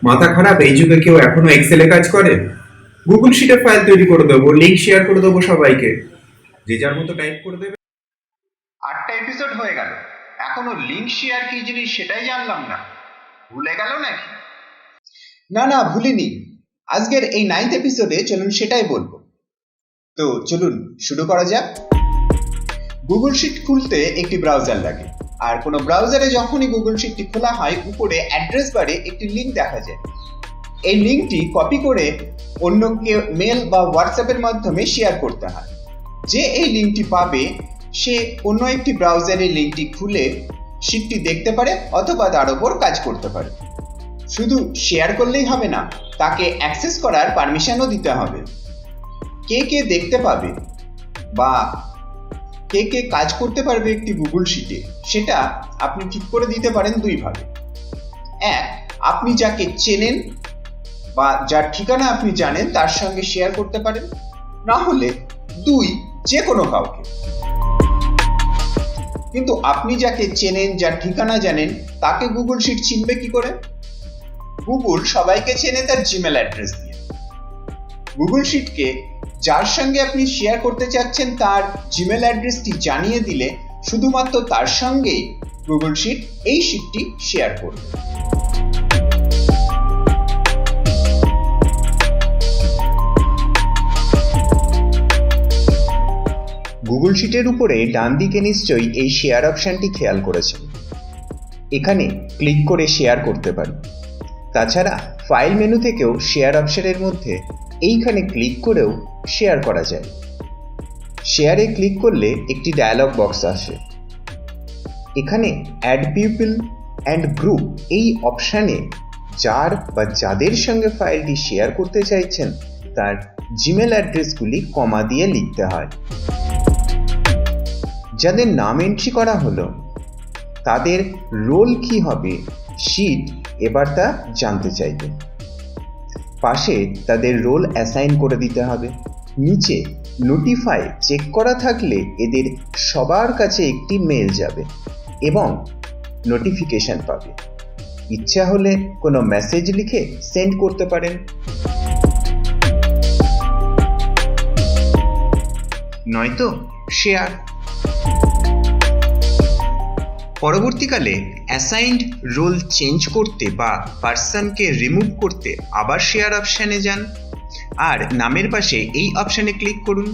মাথা খারাপ, এই যুগে কেউ এখনো এক্সেলে কাজ করে? গুগল শিটে ফাইল তৈরি করে দেবো, লিঙ্ক শেয়ার করে দেবো সবাইকে, যে যার মতো টাইপ করে দেবে। 8টা এপিসোড হয়ে গেল, এখনো লিঙ্ক শেয়ার কি জিনিস সেটাই জানলাম না। ভুলে গেল নাকি? না না, ভুলিনি। আজকের এই 9th এপিসোডে চলুন সেটাই বলবো। তো চলুন শুরু করা যাক। গুগল শিট খুলতে একটি ব্রাউজার লাগে, আর কোনো ব্রাউজারে যখনই গুগল শিটটি খোলা হয় উপরে অ্যাড্রেস বারে একটি লিঙ্ক দেখা যায়। এই লিঙ্কটি কপি করে অন্যকে মেল বা হোয়াটসঅ্যাপের মাধ্যমে শেয়ার করতে হয়। যে এই লিঙ্কটি পাবে সে অন্য একটি ব্রাউজারে লিঙ্কটি খুলে শিটটি দেখতে পারে অথবা তার উপর কাজ করতে পারে। শুধু শেয়ার করলেই হবে না, তাকে অ্যাক্সেস করার পারমিশনও দিতে হবে। কে কে দেখতে পাবে বা কে কে কাজ করতে পারবে একটি গুগল শিটে, সেটা আপনি ঠিক করে দিতে পারেন দুইভাবে। এক, আপনি যাকে চেনেন বা যার ঠিকানা আপনি জানেন তার সঙ্গে শেয়ার করতে পারেন, না হলে দুই, যে কোনো কাউকে। কিন্তু আপনি যাকে চেনেন, যার ঠিকানা জানেন, তাকে গুগল শিট চিনবে কি করে? গুগল সবাইকে চেনে তার জিমেল অ্যাড্রেস দিয়ে। গুগল শিটকে যার সঙ্গে আপনি শেয়ার করতে চাচ্ছেন তার জিমেল অ্যাড্রেসটি জানিয়ে দিলে শুধুমাত্র তার সঙ্গেই গুগল শিট এই শিটটি শেয়ার করবে। গুগল শিটের উপরে ডান দিকে নিশ্চয়ই এই শেয়ার অপশনটি খেয়াল করেছেন। এখানে ক্লিক করে শেয়ার করতে পারি। তাছাড়া ফাইল মেনু থেকেও শেয়ার অপশনের মধ্যে এইখানে ক্লিক করেও শেয়ার করা যায়। শেয়ারে ক্লিক করলে একটি ডায়ালগ বক্স আসে। এখানে অ্যাড পিপল অ্যান্ড গ্রুপ এই অপশানে যার বা যাদের সঙ্গে ফাইলটি শেয়ার করতে চাইছেন তার জিমেল অ্যাড্রেসগুলি কমা দিয়ে লিখতে হয়। যাদের নাম এন্ট্রি করা হলো তাদের রোল কি হবে শিট এবার তা জানতে চাইবে। পাশে তাদের রোল অ্যাসাইন করে দিতে হবে। নিচে নোটিফাই চেক করা থাকলে এদের সবার কাছে একটি মেল যাবে এবং নোটিফিকেশন পাবে। ইচ্ছা হলে কোনো মেসেজ লিখে সেন্ড করতে পারেন। নয়তো শেয়ার। পরবর্তীকালে অ্যাসাইন্ড রোল চেঞ্জ করতে বা পার্সনকে রিমুভ করতে আবার শেয়ার অপশানে যান আর নামের পাশে এই অপশানে ক্লিক করুন।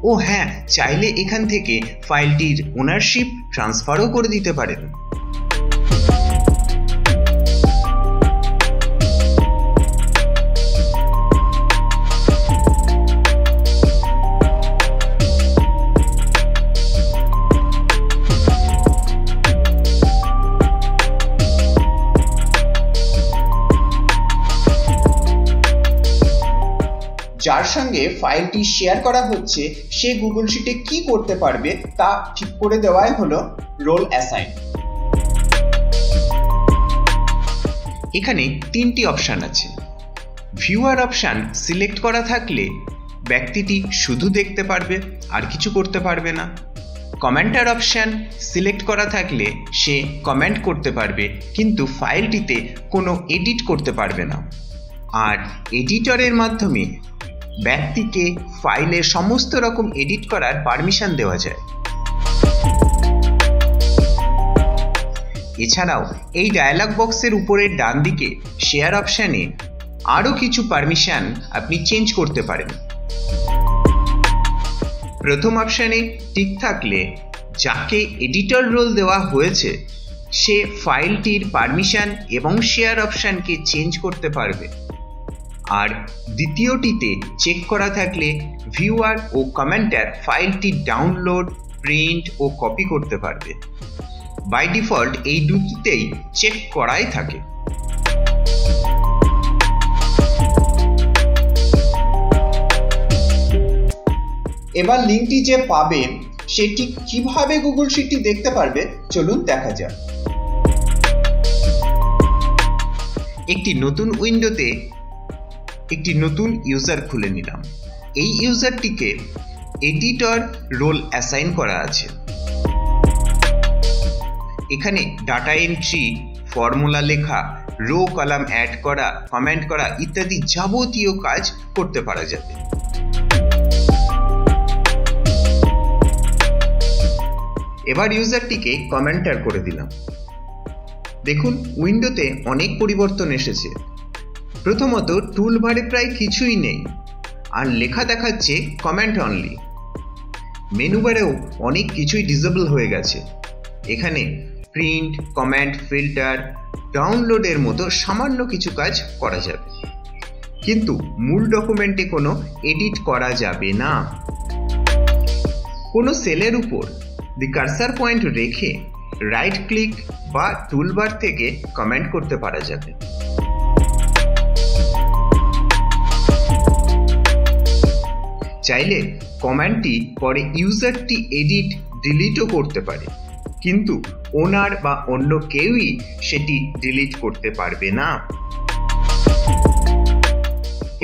ও হ্যাঁ, চাইলে এখান থেকে ফাইলটির ওনারশিপ ট্রান্সফারও করে দিতে পারেন। যার সঙ্গে ফাইলটি শেয়ার করা হচ্ছে সে গুগল শিটে কি করতে পারবে তা ঠিক করে দেওয়াই হলো রোল অ্যাসাইন। এখানে 3টি অপশান আছে। ভিউয়ার অপশান সিলেক্ট করা থাকলে ব্যক্তিটি শুধু দেখতে পারবে, আর কিছু করতে পারবে না। কমেন্টার অপশান সিলেক্ট করা থাকলে সে কমেন্ট করতে পারবে কিন্তু ফাইলটিতে কোনো এডিট করতে পারবে না। আর এডিটরের মাধ্যমে ব্যক্তিকে ফাইলে সমস্ত রকম এডিট করার পারমিশন দেওয়া যায়। এছাড়াও এই ডায়ালগ বক্সের উপরের ডান দিকে শেয়ার অপশানে আরও কিছু পারমিশন আপনি চেঞ্জ করতে পারেন। প্রথম অপশানে টিক থাকলে যাকে এডিটর রোল দেওয়া হয়েছে সে ফাইলটির পারমিশন এবং শেয়ার অপশানকে চেঞ্জ করতে পারবে। আর দ্বিতীয়টিতে চেক করা থাকলে ভিউয়ার ও কমেন্টার ফাইলটি ডাউনলোড, প্রিন্ট ও কপি করতে পারবে। বাই ডিফল্ট এই দুটিতেই চেক করাই থাকে। এবার লিঙ্কটি যে পাবে সেটি কিভাবে গুগল শিটটি দেখতে পারবে চলুন দেখা যাক। একটি নতুন উইন্ডোতে একটি নতুন ইউজার খুলে নিলাম। এই ইউজারটিকে এডিটর রোল অ্যাসাইন করা আছে। এখানে ডাটা এন্ট্রি, ফর্মুলা লেখা, রো কলাম অ্যাড করা, কমেন্ট করা ইত্যাদি যাবতীয় কাজ করতে পারা যাবে। এবার ইউজারটিকে কমেন্টার করে দিলাম। দেখুন উইন্ডোতে অনেক পরিবর্তন এসেছে। প্রথমত টুলবারে প্রায় কিছুই নেই, আর লেখা দেখাচ্ছে কমেন্ট অনলি। মেনু বারেও অনেক কিছুই ডিসেবল হয়ে গেছে। এখানে প্রিন্ট, কমেন্ট, ফিল্টার, ডাউনলোডের মতো সামান্য কিছু কাজ করা যাবে, কিন্তু মূল ডকুমেন্টে কোনো এডিট করা যাবে না। কোনো সেলের উপর দি কার্সার পয়েন্ট রেখে রাইট ক্লিক বা টুলবার থেকে কমেন্ট করতে পারা যাবে। চাইলে কমেন্টটি পরে ইউজারটি এডিট ডিলিটও করতে পারে, কিন্তু ওনার বা অন্য কেউই সেটি ডিলিট করতে পারবে না।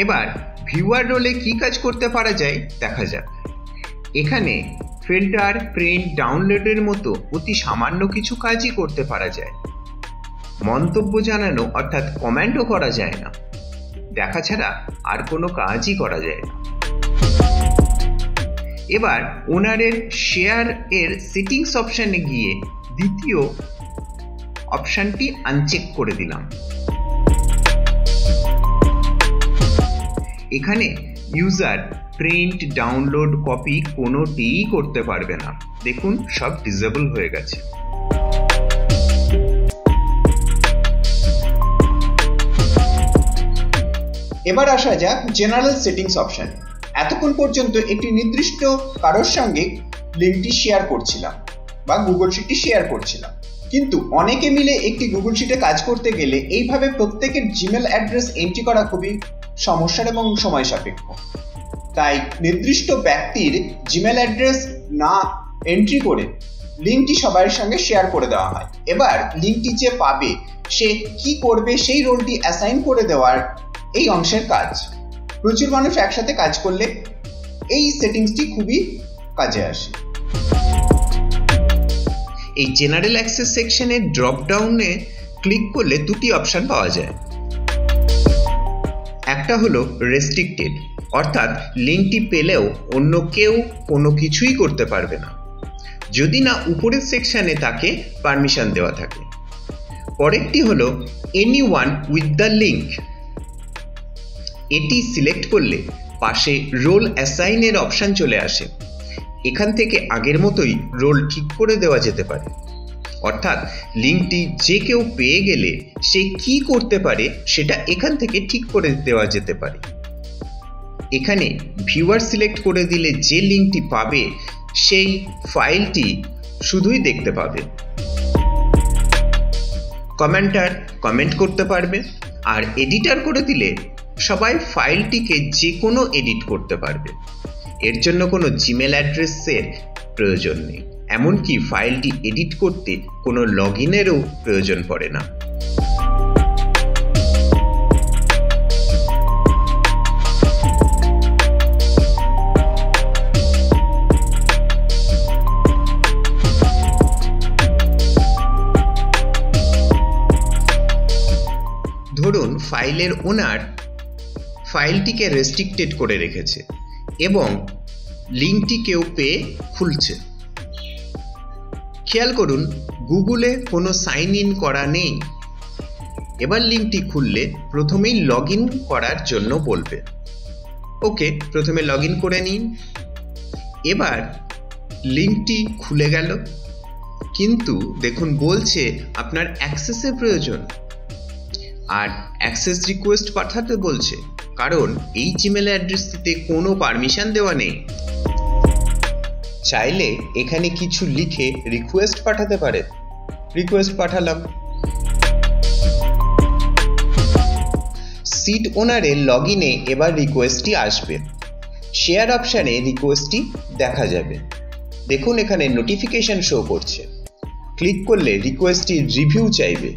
এবার ভিউয়ার রোলে কি কাজ করতে পারা যায় দেখা যাক। এখানে ফিল্টার, প্রিন্ট, ডাউনলোডের মতো অতি সামান্য কিছু কাজই করতে পারা যায়। মন্তব্য জানানো অর্থাৎ কমেন্টও করা যায় না। দেখা ছাড়া আর কোনো কাজই করা যায় না। এবার ওনারের শেয়ার এর সেটিংস অপশনে গিয়ে দ্বিতীয় অপশনটি আনচেক করে দিলাম। এখানে ইউজার প্রিন্ট, ডাউনলোড, কপি কোনোটিই করতে পারবে না। দেখুন সব ডিসেবল হয়ে গেছে। এবার আসা যাক জেনারেল সেটিংস অপশন। এতক্ষণ পর্যন্ত একটি নির্দিষ্ট কারোর সঙ্গে লিঙ্কটি শেয়ার করছিলাম বা গুগল শিটটি শেয়ার করছিলাম, কিন্তু অনেকে মিলে একটি গুগল শিটে কাজ করতে গেলে এইভাবে প্রত্যেকের জিমেল অ্যাড্রেস এন্ট্রি করা খুবই সমস্যার এবং সময় সাপেক্ষ। তাই নির্দিষ্ট ব্যক্তির জিমেল অ্যাড্রেস না এন্ট্রি করে লিঙ্কটি সবার সঙ্গে শেয়ার করে দেওয়া হয়। এবার লিঙ্কটি যে পাবে সে কি করবে সেই রোলটি অ্যাসাইন করে দেওয়ার এই অংশের কাজ। প্রচুর মানুষ একসাথে কাজ করলে এই সেটিংসটি খুবই কাজে আসে। এই জেনারেল অ্যাক্সেস সেকশনের ড্রপ ডাউনে ক্লিক করলে দুটি অপশন পাওয়া যায়। একটা হলো রেস্ট্রিক্টেড, অর্থাৎ লিঙ্কটি পেলেও অন্য কেউ কোনো কিছুই করতে পারবে না, যদি না উপরের সেকশনে তাকে পারমিশন দেওয়া থাকে। পরেরটি হলো এনিওয়ান উইথ দ্য লিঙ্ক। এটি সিলেক্ট করলে পাশে রোল অ্যাসাইনের অপশন চলে আসে। এখান থেকে আগের মতোই রোল ঠিক করে দেওয়া যেতে পারে, অর্থাৎ লিঙ্কটি যে কেউ পেয়ে গেলে সে কি করতে পারে সেটা এখান থেকে ঠিক করে দেওয়া যেতে পারে। এখানে ভিউয়ার সিলেক্ট করে দিলে যে লিঙ্কটি পাবে সেই ফাইলটি শুধুই দেখতে পাবে। কমেন্টার কমেন্ট করতে পারবে, আর এডিটর করে দিলে সবাই ফাইলটিকে যে কোনো এডিট করতে পারবে। এর জন্য কোনো জিমেল অ্যাড্রেসের প্রয়োজন নেই, এমনকি ফাইলটি এডিট করতে কোনো লগইনেরও প্রয়োজন পড়ে না। ধরুন ফাইলের ওনার ফাইলটিকে রেস্ট্রিক্টেড করে রেখেছে এবং লিঙ্কটি কেউ পেয়ে খুলছে। খেয়াল করুন গুগলে কোনো সাইন ইন করা নেই। এবার লিঙ্কটি খুললে প্রথমেই লগ ইন করার জন্য বলবে। ওকে, প্রথমে লগ ইন করে নিন। এবার লিঙ্কটি খুলে গেল, কিন্তু দেখুন বলছে আপনার অ্যাক্সেসের প্রয়োজন, আর অ্যাক্সেস রিকোয়েস্ট পাঠাতে বলছে, কারণ এই জিমেল অ্যাড্রেসটিতে কোনো পারমিশন দেওয়া নেই। চাইলে এখানে কিছু লিখে রিকোয়েস্ট পাঠাতে পারে। রিকোয়েস্ট পাঠালাম। সিট ওনারের লগইনে এবার রিকোয়েস্টটি আসবে। শেয়ার অপশানে রিকোয়েস্টটি দেখা যাবে। দেখুন এখানে নোটিফিকেশন শো করছে। ক্লিক করলে রিকোয়েস্টটি রিভিউ চাইবে।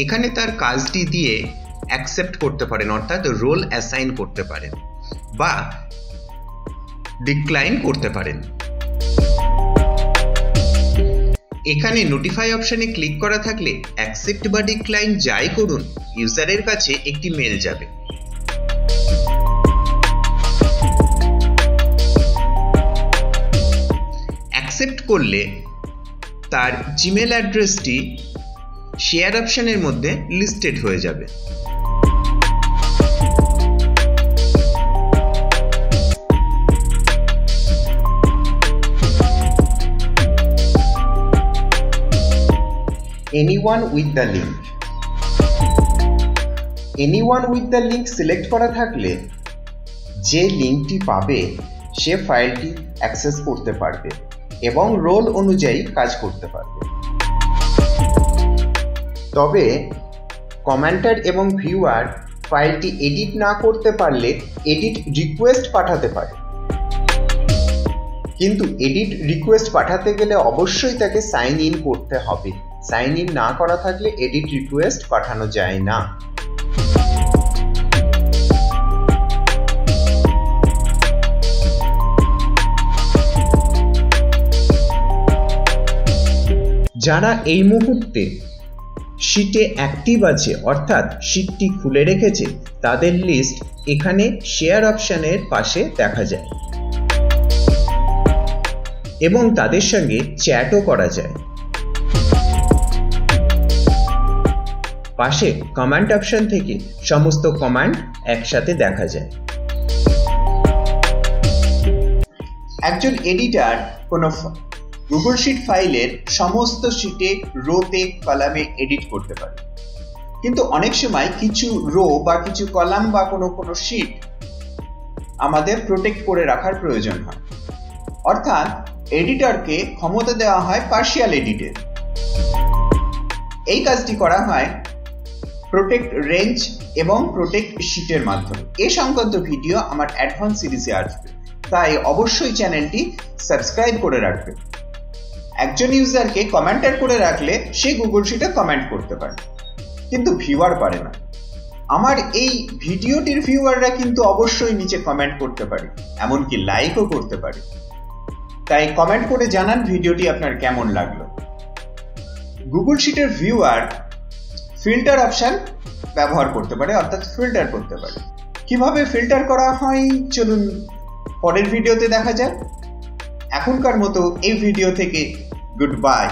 এখানে তার কাজটি দিয়ে অ্যাকসেপ্ট করতে পারেন, অর্থাৎ রোল অ্যাসাইন করতে পারেন বা ডিক্লাইন করতে পারেন। এখানে নোটিফাই অপশনে ক্লিক করা থাকলে অ্যাকসেপ্ট বা ডিক্লাইন যাই করুন, ইউজারের কাছে একটি মেল যাবে। অ্যাকসেপ্ট করলে তার জিমেল অ্যাড্রেসটি শেয়ার অপশনের মধ্যে লিস্টেড হয়ে যাবে। Anyone with the link. Anyone with the link select করা থাকলে যে লিঙ্কটি পাবে সে ফাইলটি অ্যাক্সেস করতে পারবে এবং রোল অনুযায়ী কাজ করতে পারবে। তবে কমেন্টার এবং ভিউয়ার ফাইলটি এডিট না করতে পারলে এডিট রিকোয়েস্ট পাঠাতে পারে, কিন্তু এডিট রিকোয়েস্ট পাঠাতে গেলে অবশ্যই তাকে সাইন ইন করতে হবে। সাইন ইন না করা থাকলে এডিট রিকোয়েস্ট পাঠানো যায় না। যারা এই মুহূর্তে শিটে অ্যাক্টিভ আছে, অর্থাৎ শিটটি খুলে রেখেছে, তাদের লিস্ট এখানে শেয়ার অপশনের পাশে দেখা যায় এবং তাদের সঙ্গে চ্যাটও করা যায়। পাশে কমান্ড অপশন থেকে সমস্ত কমান্ড একসাথে দেখা যায়। একজন এডিটর কোনো গুগল শিট ফাইলের সমস্ত শিটে রোতে কলামে এডিট করতে পারে, কিন্তু অনেক সময় কিছু রো বা কিছু কলাম বা কোনো শিট আমাদের প্রোটেক্ট করে রাখার প্রয়োজন হয়, অর্থাৎ এডিটরকে ক্ষমতা দেওয়া হয় পার্শিয়াল এডিটের। এই কাজটি করা হয় প্রোটেক্ট রেঞ্জ এবং প্রোটেক্ট শিটের মাধ্যমে। এ সংক্রান্ত ভিডিও আমার অ্যাডভান্স সিরিজে আসবে, তাই অবশ্যই চ্যানেলটি সাবস্ক্রাইব করে রাখবে। একজন ইউজারকে কমেন্টার করে রাখলে সে গুগল শিটে কমেন্ট করতে পারে, কিন্তু ভিউয়ার পারে না। আমার এই ভিডিওটির ভিউয়াররা কিন্তু অবশ্যই নিচে কমেন্ট করতে পারে, এমনকি লাইকও করতে পারে। তাই কমেন্ট করে জানান ভিডিওটি আপনার কেমন লাগলো। গুগল শিটের ভিউয়ার ফিল্টার অপশন ব্যবহার করতে পারে, অর্থাৎ ফিল্টার করতে পারে। কিভাবে ফিল্টার করা হয় চলুন পরের ভিডিওতে দেখা যাক। এখনকার মতো এই ভিডিও থেকে গুড বাই।